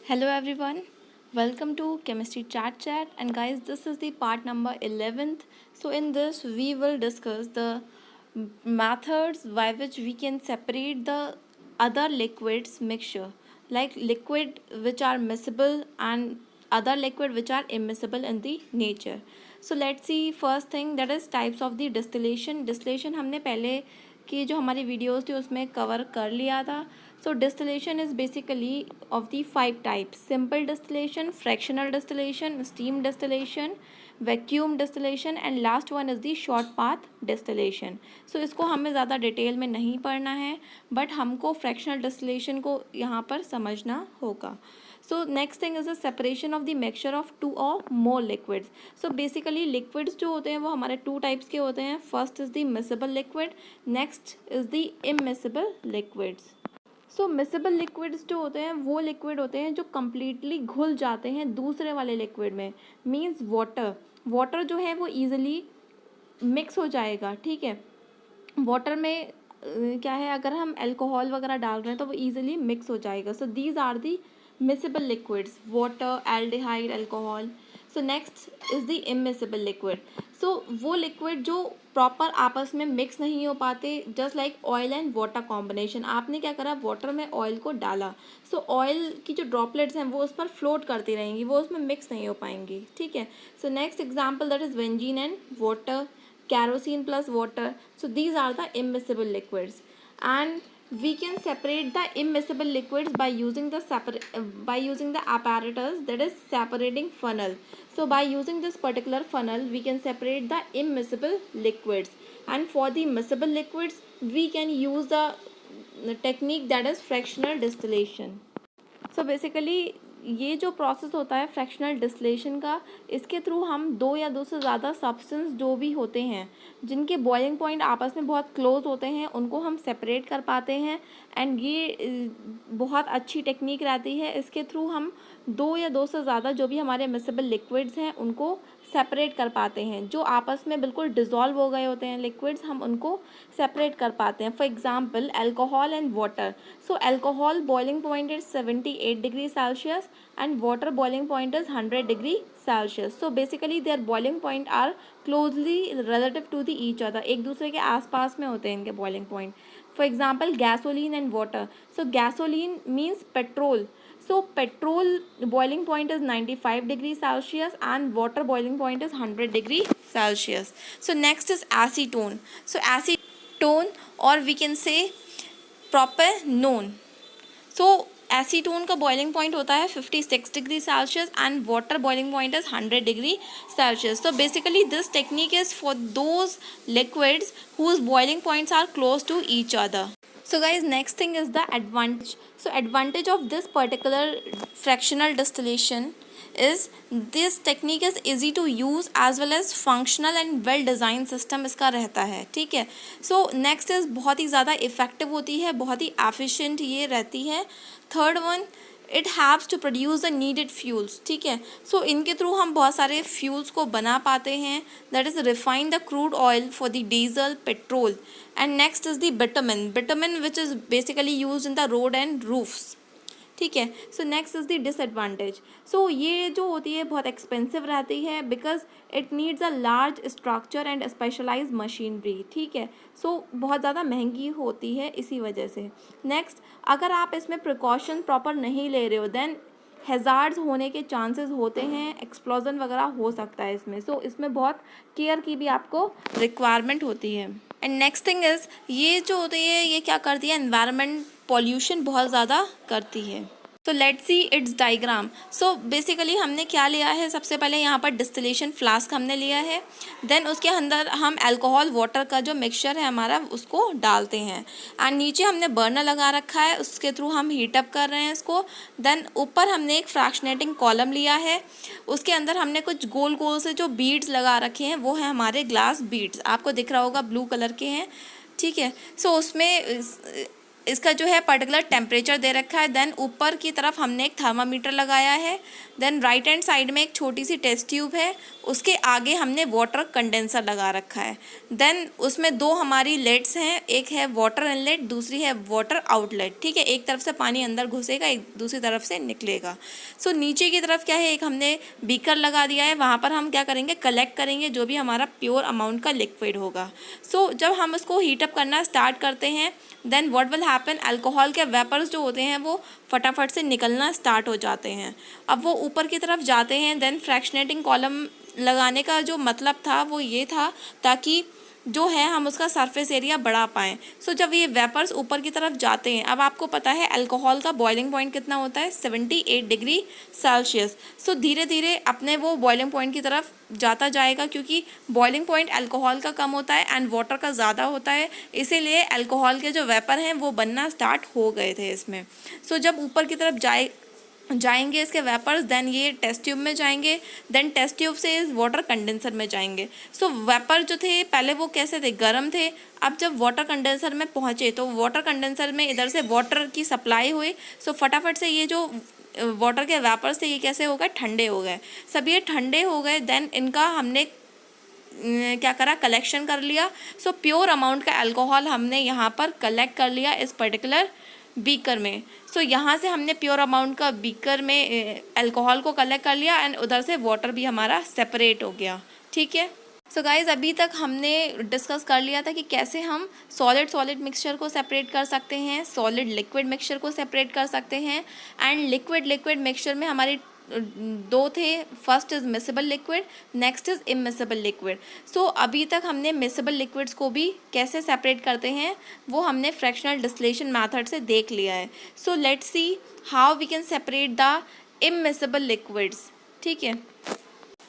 Hello everyone, welcome to Chemistry Chat and guys this is the part number 11th. So in this we will discuss the methods by which we can separate the other liquids mixture like liquid which are miscible and other liquid which are immiscible in the nature. So let's see first thing that is types of the distillation हमने पहले की जो हमारी videos थी उसमें cover कर लिया था. So distillation is basically of the 5 types: simple distillation, fractional distillation, steam distillation, vacuum distillation and last one is the short path distillation. So इसको हमें ज़्यादा डिटेल में नहीं पढ़ना है बट हमको fractional distillation को यहाँ पर समझना होगा. So next thing is the separation of the mixture of 2 or more liquids. So basically liquids जो होते हैं वो हमारे 2 types के होते हैं. First is the miscible liquid, next is the immiscible liquids. So miscible liquids जो होते हैं वो liquid होते हैं जो completely घुल जाते हैं दूसरे वाले liquid में. Means water जो है वो easily mix हो जाएगा. ठीक है, water में क्या है, अगर हम alcohol वगैरह डाल रहे हैं तो वो easily mix हो जाएगा. So these are the miscible liquids: water, aldehyde, alcohol. So next is the immiscible liquid. So वो लिक्विड जो प्रॉपर आपस में मिक्स नहीं हो पाते, just like oil and water combination. आपने क्या करा, वाटर में ऑयल को डाला, सो ऑयल की जो ड्रॉपलेट्स हैं वो उस पर फ्लोट करती रहेंगी, वो उसमें मिक्स नहीं हो पाएंगी. ठीक है, so next example that is benzene and water, kerosene plus water. So these are the immiscible liquids and we can separate the immiscible liquids by using the apparatus that is separating funnel. So by using this particular funnel we can separate the immiscible liquids, and for the miscible liquids we can use the technique that is fractional distillation. So basically ये जो process होता है fractional distillation का, इसके through हम 2 या 2 से ज़्यादा सब्सटेंस जो भी होते हैं जिनके बॉइलिंग पॉइंट आपस में बहुत क्लोज होते हैं उनको हम सेपरेट कर पाते हैं. एंड ये बहुत अच्छी टेक्निक रहती है. इसके थ्रू हम 2 या 2 से ज़्यादा जो भी हमारे मिसिबल लिक्विड्स हैं उनको सेपरेट कर पाते हैं. जो आपस में बिल्कुल डिज़ोल्व हो गए होते हैं लिक्विड्स, हम उनको सेपरेट कर पाते हैं. For example alcohol and water. So alcohol boiling point is 78 degree Celsius and water boiling point is 100 degree Celsius. So basically their boiling point are closely relative to the each other. एक दूसरे के आसपास में होते हैं इनके boiling point. For example gasoline and water. So gasoline means petrol. So petrol boiling point is 95 degree Celsius and water boiling point is 100 degree Celsius. So next is acetone. So acetone, or we can say propanone. So acetone का boiling point होता है 56 degree Celsius and water boiling point is 100 degree Celsius. तो basically this technique is for those liquids whose boiling points are close to each other. So guys, next thing is the advantage. So advantage of this particular fractional distillation is this technique is easy to use as well as functional and well designed system इसका रहता है. ठीक है, so next is बहुत ही ज़्यादा effective होती है, बहुत ही एफिशिएंट ये रहती है. Third one, it haves to produce the needed fuels. ठीक है, सो इनके थ्रू हम बहुत सारे फ्यूल्स को बना पाते हैं. That is refine the crude oil for the diesel, petrol. And next is the bitumen which is basically use in the road and roofs. ठीक है, so next is the disadvantage. So ये जो होती है बहुत एक्सपेंसिव रहती है because it needs a large structure and specialise machinery. ठीक है, सो बहुत ज़्यादा महंगी होती है इसी वजह से. नेक्स्ट, अगर आप इसमें प्रिकॉशन प्रॉपर नहीं ले रहे हो देन हैज़ार्ड्स होने के चांसेस होते हैं, एक्सप्लोजन वगैरह हो सकता है इसमें. सो इसमें बहुत केयर की भी आपको रिक्वायरमेंट होती है. एंड नेक्स्ट थिंग इज़ ये जो होती है ये क्या करती है, एनवायरनमेंट पॉल्यूशन बहुत ज़्यादा करती है. तो let's see it's diagram. So basically हमने क्या लिया है, सबसे पहले यहाँ पर डिस्टिलेशन फ्लास्क हमने लिया है. देन उसके अंदर हम अल्कोहल वाटर का जो मिक्सचर है हमारा उसको डालते हैं. एंड नीचे हमने बर्नर लगा रखा है, उसके थ्रू हम हीटअप कर रहे हैं इसको. देन ऊपर हमने एक फ्रैक्शनेटिंग कॉलम लिया है, उसके अंदर हमने कुछ गोल गोल से जो बीड्स लगा रखे हैं वो है हमारे ग्लास बीड्स. आपको दिख रहा होगा ब्लू कलर के हैं. ठीक है, सो उसमें इसका जो है पर्टिकुलर टेम्परेचर दे रखा है। देन ऊपर की तरफ हमने एक थर्मामीटर लगाया है। देन राइट हैंड साइड में एक छोटी सी टेस्ट ट्यूब है, उसके आगे हमने वाटर कंडेंसर लगा रखा है। देन उसमें दो हमारी लेट्स हैं, एक है वाटर इनलेट, दूसरी है वाटर आउटलेट। ठीक है, एक तरफ से पानी अंदर घुसेगा, एक दूसरी तरफ से निकलेगा। सो नीचे की तरफ क्या है, एक हमने बीकर लगा दिया है, वहाँ पर हम क्या करेंगे, कलेक्ट करेंगे जो भी हमारा प्योर अमाउंट का लिक्विड होगा। सो जब हम उसको हीटअप करना स्टार्ट करते हैं, then what will happen, alcohol के वेपर्स जो होते हैं वो फटाफट से निकलना स्टार्ट हो जाते हैं। अब वो ऊपर की तरफ जाते हैं। देन फ्रैक्शनेटिंग कॉलम लगाने का जो मतलब था वो ये था ताकि जो है हम उसका सरफेस एरिया बढ़ा पाएँ। सो जब ये वेपर्स ऊपर की तरफ जाते हैं, अब आपको पता है अल्कोहल का बॉइलिंग पॉइंट कितना होता है, 78 डिग्री सेल्सियस। सो धीरे धीरे अपने वो बॉइलिंग पॉइंट की तरफ जाता जाएगा, क्योंकि बॉइलिंग पॉइंट अल्कोहल का कम होता है एंड वाटर का ज़्यादा होता है, इसीलिए अल्कोहल के जो वेपर हैं वो बनना स्टार्ट हो गए थे इसमें। सो जब ऊपर की तरफ जाएंगे इसके वेपर्स, देन ये टेस्ट ट्यूब में जाएंगे, देन टेस्ट ट्यूब से इस वाटर कंडेंसर में जाएंगे। सो वेपर जो थे पहले वो कैसे थे, गर्म थे। अब जब वाटर कंडेंसर में पहुँचे तो वाटर कंडेंसर में इधर से वाटर की सप्लाई हुई। सो फटाफट से ये जो वाटर के वेपर्स थे ये कैसे हो गए, ठंडे हो गए। सब ये ठंडे हो गए, देन इनका हमने क्या करा, कलेक्शन कर लिया। सो प्योर अमाउंट का अल्कोहल हमने यहाँ पर कलेक्ट कर लिया इस पर्टिकुलर बीकर में। सो यहाँ से हमने प्योर अमाउंट का बीकर में अल्कोहल को कलेक्ट कर लिया एंड उधर से वाटर भी हमारा सेपरेट हो गया। ठीक है, सो गाइज़ अभी तक हमने डिस्कस कर लिया था कि कैसे हम सॉलिड मिक्सचर को सेपरेट कर सकते हैं, सॉलिड लिक्विड मिक्सचर को सेपरेट कर सकते हैं एंड लिक्विड मिक्सचर में हमारे दो थे, first is miscible liquid, next is immiscible liquid. So अभी तक हमने मिसेबल लिक्विड्स को भी कैसे सेपरेट करते हैं वो हमने फ्रैक्शनल डिस्टिलेशन मेथड से देख लिया है। So let's see how we can separate the immiscible liquids. ठीक है,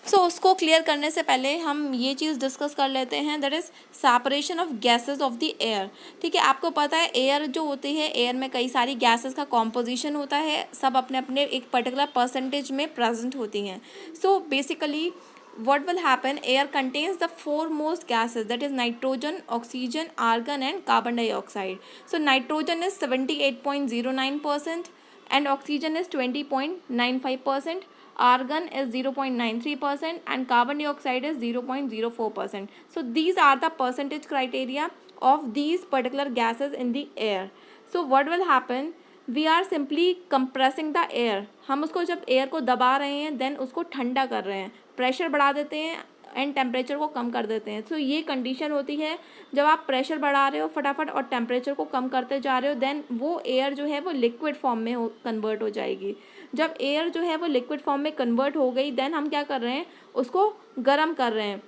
सो उसको क्लियर करने से पहले हम ये चीज़ डिस्कस कर लेते हैं, that is separation of gases of the air. ठीक है, आपको पता है एयर जो होती है, एयर में कई सारी गैसेस का कॉम्पोजिशन होता है, सब अपने अपने एक पर्टिकुलर परसेंटेज में प्रेजेंट होती हैं। So basically what will happen, air contains the foremost gases, that is nitrogen, oxygen, argon and carbon dioxide. So nitrogen is 78.09% and oxygen is 20.95%, argon is 0.93% and carbon dioxide is 0.04%. So these are the percentage criteria of these particular gases in the air. So what will happen, we are simply compressing the air, हम उसको जब air को दबा रहे हैं then उसको ठंडा कर रहे हैं, प्रेशर बढ़ा देते हैं एंड टेम्परेचर को कम कर देते हैं। सो ये कंडीशन होती है जब आप प्रेशर बढ़ा रहे हो फटाफट और टेम्परेचर को कम करते जा रहे हो, देन वो एयर जो है वो लिक्विड फॉर्म में कन्वर्ट हो जाएगी। जब एयर जो है वो लिक्विड फॉर्म में कन्वर्ट हो गई, देन हम क्या कर रहे हैं, उसको गर्म कर रहे हैं,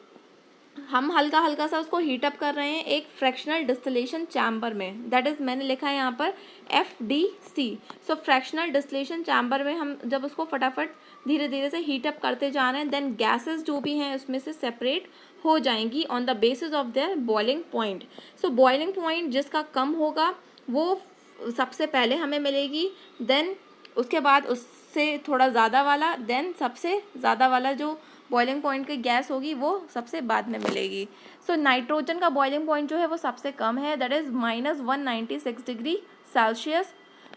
हम हल्का हल्का सा उसको हीटअप कर रहे हैं एक फ्रैक्शनल डिस्टिलेशन चैम्बर में, दैट इज़ मैंने लिखा है यहाँ पर FDC। सो फ्रैक्शनल डिस्टिलेशन चैम्बर में हम जब उसको फटाफट धीरे धीरे से हीटअप करते जा रहे हैं, देन गैसेस जो भी हैं उसमें से सेपरेट हो जाएंगी on the basis of there boiling point. So boiling point जिसका कम होगा वो सबसे पहले हमें मिलेगी, देन उसके बाद उससे थोड़ा ज़्यादा वाला, देन सबसे ज़्यादा वाला जो बॉइलिंग पॉइंट की गैस होगी वो सबसे बाद में मिलेगी। सो नाइट्रोजन का बॉइलिंग पॉइंट जो है वो सबसे कम है, दैट इज़ -196 डिग्री सेल्सियस,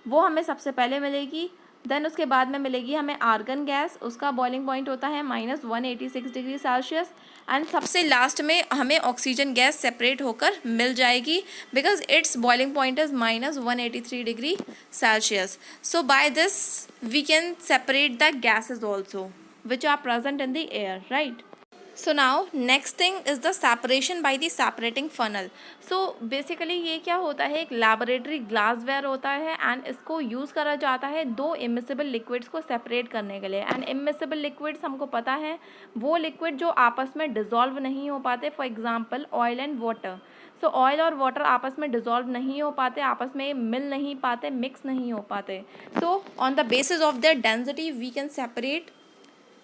वो हमें सबसे पहले मिलेगी। देन उसके बाद में मिलेगी हमें आर्गन गैस, उसका बॉइलिंग पॉइंट होता है -186 डिग्री सेल्सियस एंड सबसे लास्ट में हमें ऑक्सीजन गैस सेपरेट होकर मिल जाएगी because its boiling point is -183 degree Celsius. So by this we can separate the gases also which are present in the air, right? So now next thing is the separation by the separating funnel. So basically ये क्या होता है, एक laboratory glassware होता है and इसको use करा जाता है दो immiscible liquids को सेपरेट करने के लिए। एंड immiscible liquids हमको पता है वो लिक्विड जो आपस में डिज़ोल्व नहीं हो पाते, for example oil and water. So oil और वाटर आपस में डिज़ोल्व नहीं हो पाते, आपस में मिल नहीं पाते, मिक्स नहीं हो पाते। So on the basis of their density we can separate.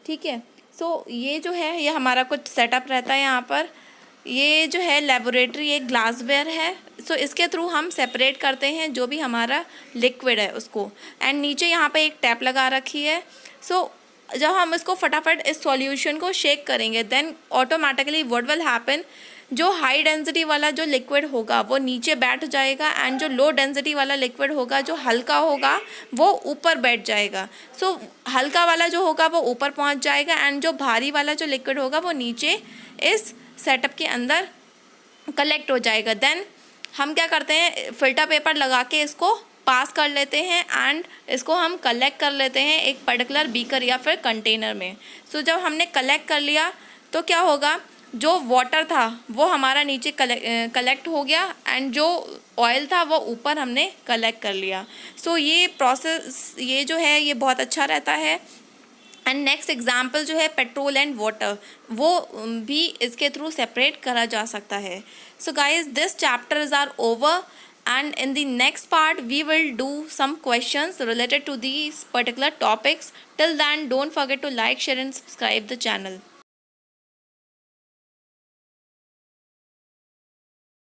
ठीक है, सो ये जो है ये हमारा कुछ सेटअप रहता है यहाँ पर, ये जो है लेबोरेटरी एक ग्लासवेयर है। सो इसके थ्रू हम सेपरेट करते हैं जो भी हमारा लिक्विड है उसको, एंड नीचे यहाँ पे एक टैप लगा रखी है। सो जब हम इसको फटाफट इस सॉल्यूशन को शेक करेंगे then automatically what will happen, जो हाई डेंसिटी वाला जो लिक्विड होगा वो नीचे बैठ जाएगा एंड जो लो डेंसिटी वाला लिक्विड होगा जो हल्का होगा वो ऊपर बैठ जाएगा। सो हल्का वाला जो होगा वो ऊपर पहुंच जाएगा एंड जो भारी वाला जो लिक्विड होगा वो नीचे इस सेटअप के अंदर कलेक्ट हो जाएगा। देन हम क्या करते हैं, फिल्टर पेपर लगा के इसको पास कर लेते हैं एंड इसको हम कलेक्ट कर लेते हैं एक पर्टिकुलर बीकर या फिर कंटेनर में। सो जब हमने कलेक्ट कर लिया तो क्या होगा, जो वाटर था वो हमारा नीचे कलेक्ट हो गया एंड जो ऑयल था वो ऊपर हमने कलेक्ट कर लिया। सो ये प्रोसेस ये जो है ये बहुत अच्छा रहता है। एंड नेक्स्ट एग्जाम्पल जो है पेट्रोल एंड वाटर, वो भी इसके थ्रू सेपरेट करा जा सकता है। So guys this chapters are over and in the next part we will do some questions related to these particular topics. Till then, don't forget to like, share and subscribe the channel.